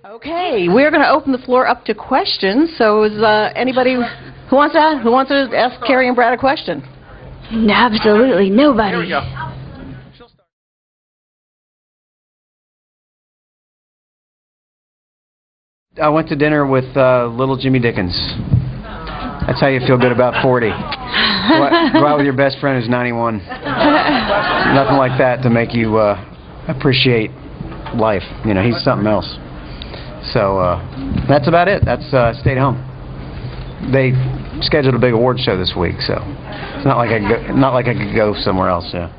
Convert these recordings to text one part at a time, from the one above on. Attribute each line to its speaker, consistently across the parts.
Speaker 1: Okay, we're going to open the floor up to questions. So, is anybody who wants to ask Carrie and Brad a question?
Speaker 2: Absolutely nobody.
Speaker 3: Here we go. I went to dinner with little Jimmy Dickens. That's how you feel good about 40. Go out with your best friend who's 91. Nothing like that to make you appreciate life. You know, he's something else. So that's about it. That's stayed home. They scheduled a big award show this week, so it's not like I could go somewhere else. Yeah.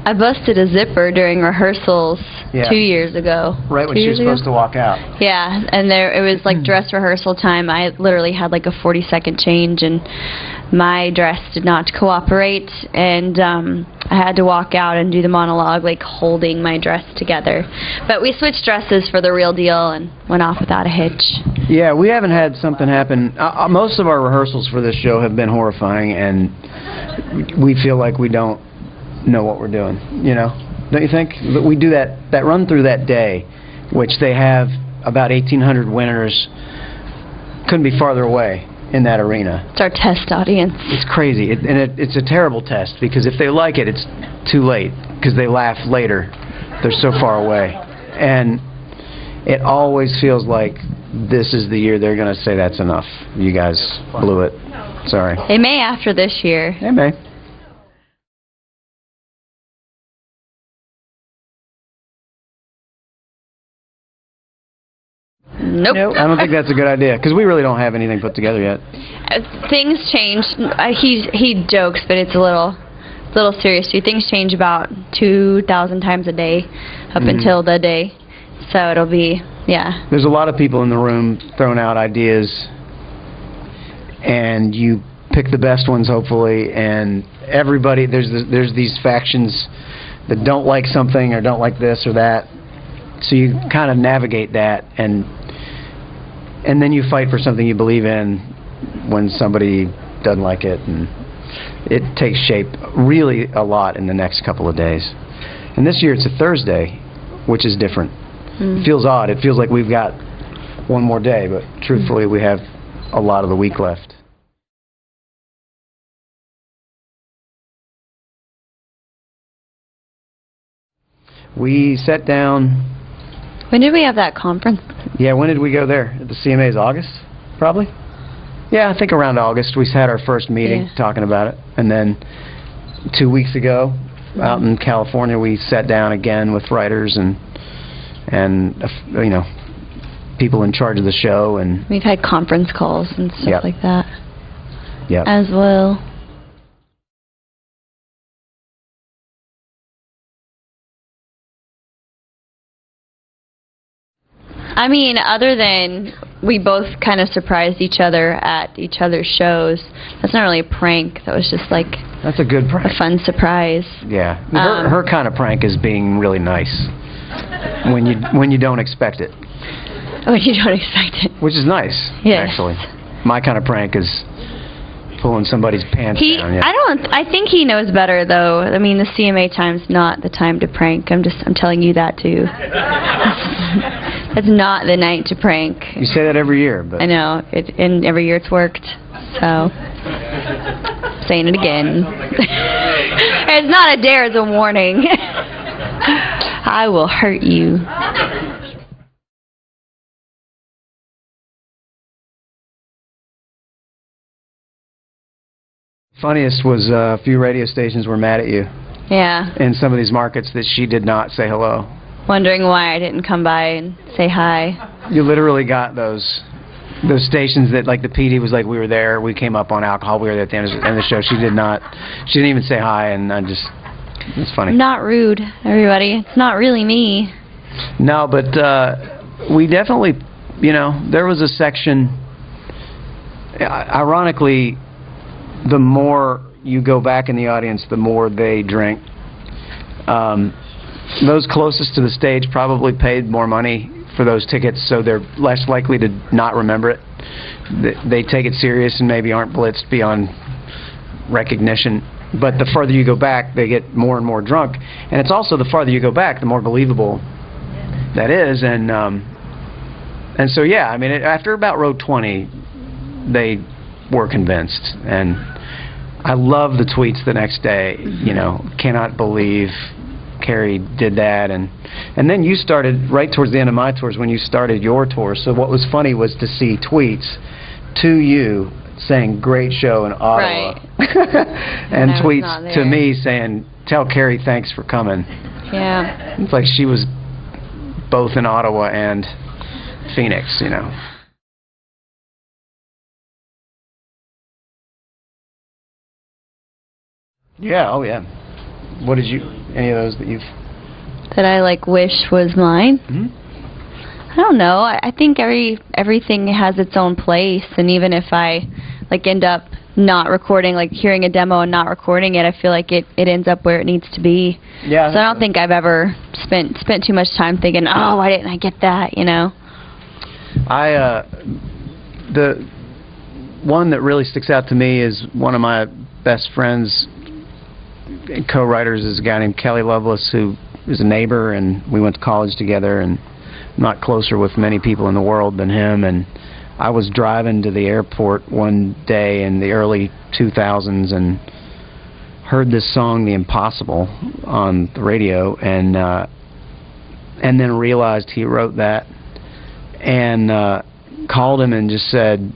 Speaker 2: I busted a zipper during rehearsals 2 years ago.
Speaker 3: Right when she was supposed to walk out.
Speaker 2: Yeah, and it was like dress rehearsal time. I literally had like a 40-second change, and my dress did not cooperate, and I had to walk out and do the monologue like holding my dress together. But we switched dresses for the real deal and went off without a hitch. Yeah, we haven't had something happen. Most of our rehearsals for this show have been horrifying, and we feel like we don't know what we're doing, you know, don't you think? But we do that run through that day, which they have about 1,800 winners, couldn't be farther away in that arena. It's our test audience.
Speaker 3: It's crazy, it's a terrible test, because if they like it, it's too late, because they laugh later. They're so far away, and it always feels like this is the year they're going to say that's enough. You guys blew it. Sorry.
Speaker 2: They may after this year.
Speaker 3: They may.
Speaker 2: Nope.
Speaker 3: I don't think that's a good idea, because we really don't have anything put together yet.
Speaker 2: Things change. He jokes, but it's a little serious. Things change about 2,000 times a day up until the day. So it'll be, yeah. There's a lot of people in the room throwing out ideas, and you pick the best ones, hopefully, and everybody, there's these factions that don't like something or don't like this or that. So you kind of navigate that, and then you fight for something you believe in when somebody doesn't like it, and it takes shape really a lot in the next couple of days. And this year it's a Thursday, which is different. It feels odd. It feels like we've got one more day, but truthfully we have a lot of the week left. We sat down. When did we have that conference?
Speaker 3: Yeah, when did we go there? At the CMA's August, probably? Yeah, I think around August. We had our first meeting talking about it. And then 2 weeks ago, out in California, we sat down again with writers and you know, people in charge of the show. And
Speaker 2: we've had conference calls and stuff like that as well. I mean, other than we both kind of surprised each other at each other's shows, that's not really a prank. That was just like
Speaker 3: that's a good prank.
Speaker 2: A fun surprise.
Speaker 3: Yeah, her kind of prank is being really nice when you don't expect it.
Speaker 2: When you don't expect it.
Speaker 3: Which is nice, actually. My kind of prank is pulling somebody's pants down. Yeah.
Speaker 2: I think he knows better, though. I mean, the CMA time's not the time to prank. I'm telling you that too. It's not the night to prank.
Speaker 3: You say that every year, but
Speaker 2: I know, and every year it's worked. So, saying it again. It's not a dare; it's a warning. I will hurt you.
Speaker 3: Funniest was a few radio stations were mad at you.
Speaker 2: Yeah.
Speaker 3: In some of these markets that she did not say hello.
Speaker 2: Wondering why I didn't come by and say hi.
Speaker 3: You literally got those stations that, like, the PD was like, we were there, we came up on alcohol, we were there at the end of the show. She didn't even say hi, and it's funny.
Speaker 2: Not rude, everybody. It's not really me.
Speaker 3: No, but we definitely, you know, there was a section, ironically, the more you go back in the audience, the more they drink. Those closest to the stage probably paid more money for those tickets, so they're less likely to not remember it. They take it serious and maybe aren't blitzed beyond recognition. But the farther you go back, they get more and more drunk. And it's also the farther you go back, the more believable that is. And so, yeah, I mean, after about row 20, they were convinced. And I love the tweets the next day, you know, cannot believe Carrie did that. And then you started, right towards the end of my tours, when you started your tour. So what was funny was to see tweets to you saying, great show in Ottawa.
Speaker 2: Right.
Speaker 3: And tweets to me saying, tell Carrie thanks for coming.
Speaker 2: Yeah.
Speaker 3: It's like she was both in Ottawa and Phoenix, you know. Yeah, oh yeah. What did you, any of those that you've...
Speaker 2: That I, like, wish was mine?
Speaker 3: Mm-hmm.
Speaker 2: I don't know. I think everything has its own place, and even if I, like, end up not recording, like, hearing a demo and not recording it, I feel like it ends up where it needs to be.
Speaker 3: Yeah.
Speaker 2: So I don't think I've ever spent too much time thinking, oh, why didn't I get that, you know?
Speaker 3: The one that really sticks out to me is one of my best friends, co-writers, is a guy named Kelly Lovelace, who is a neighbor, and we went to college together, and I'm not closer with many people in the world than him. And I was driving to the airport one day in the early 2000s and heard this song, The Impossible, on the radio, and then realized he wrote that, and called him and just said,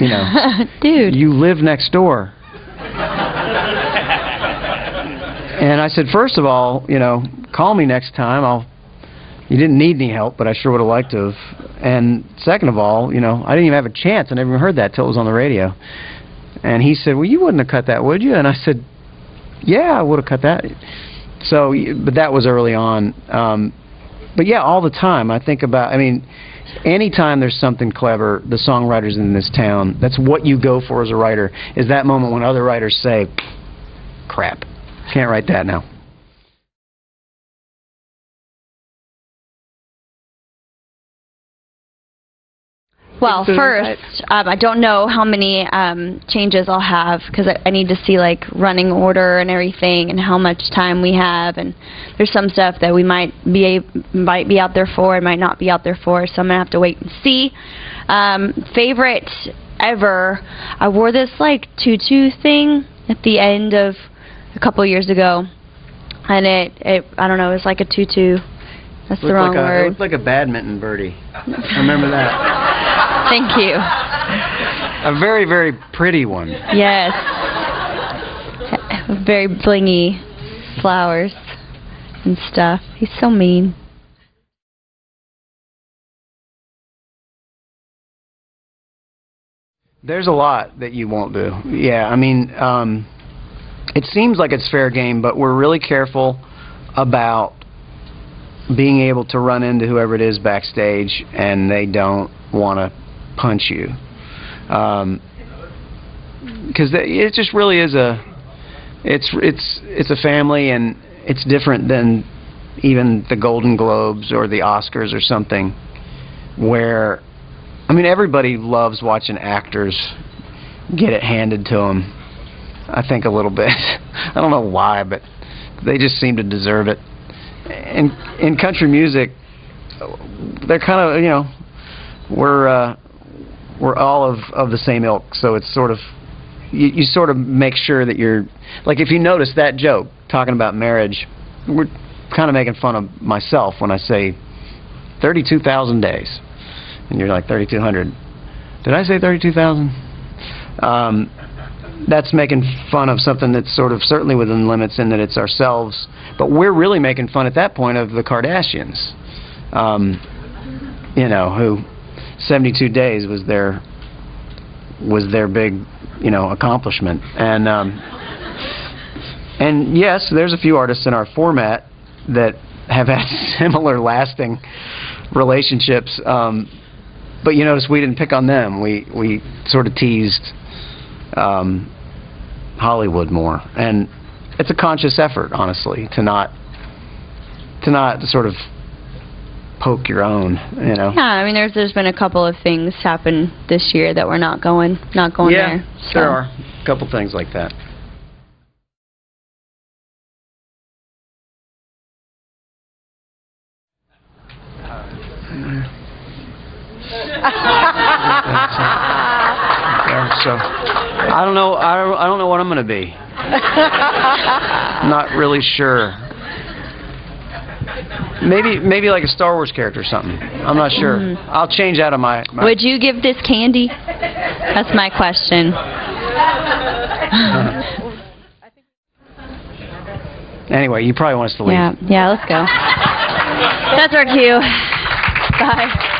Speaker 3: you know,
Speaker 2: dude,
Speaker 3: you live next door. And I said, first of all, you know, call me next time. You didn't need any help, but I sure would have liked to have. And second of all, you know, I didn't even have a chance. I never even heard that till it was on the radio. And he said, well, you wouldn't have cut that, would you? And I said, yeah, I would have cut that. So, but that was early on. But yeah, all the time I think about, I mean, anytime there's something clever, the songwriters in this town, that's what you go for as a writer, is that moment when other writers say, crap, can't write that now.
Speaker 2: Well, first, I don't know how many changes I'll have, because I need to see, like, running order and everything, and how much time we have, and there's some stuff that we might be out there for and might not be out there for, so I'm gonna have to wait and see. Favorite ever, I wore this, like, tutu thing at the end of a couple years ago, and it I don't know, it was like a tutu. That's the wrong word.
Speaker 3: It looked like a badminton birdie. I remember that.
Speaker 2: Thank you.
Speaker 3: A very, very pretty one.
Speaker 2: Yes. Very blingy flowers and stuff. He's so mean.
Speaker 3: There's a lot that you won't do. Yeah, I mean, it seems like it's fair game, but we're really careful about being able to run into whoever it is backstage and they don't want to punch you, because it just really is it's a family, and it's different than even the Golden Globes or the Oscars or something, where, I mean, everybody loves watching actors get it handed to them, I think, a little bit. I don't know why, but they just seem to deserve it. And in country music, they're kind of, you know, we're all of the same ilk, so it's sort of, you sort of make sure that you're, like, if you notice that joke talking about marriage, we're kind of making fun of myself when I say 32,000 days, and you're like 3,200. Did I say 32,000? That's making fun of something that's sort of certainly within limits, in that it's ourselves. But we're really making fun at that point of the Kardashians, you know, who 72 days was their big, you know, accomplishment. And yes, there's a few artists in our format that have had similar lasting relationships. But you notice we didn't pick on them. We sort of teased Hollywood more, and it's a conscious effort, honestly, to not sort of poke your own, you know.
Speaker 2: Yeah, I mean, there's been a couple of things happen this year that we're not going
Speaker 3: yeah,
Speaker 2: there. So.
Speaker 3: There are a couple things like that. So I don't know. I don't know what I'm going to be. Not really sure. Maybe like a Star Wars character or something. I'm not sure. I'll change out of my...
Speaker 2: Would you give this candy? That's my question.
Speaker 3: Anyway, you probably want us to leave.
Speaker 2: Yeah, let's go. That's our cue. Bye.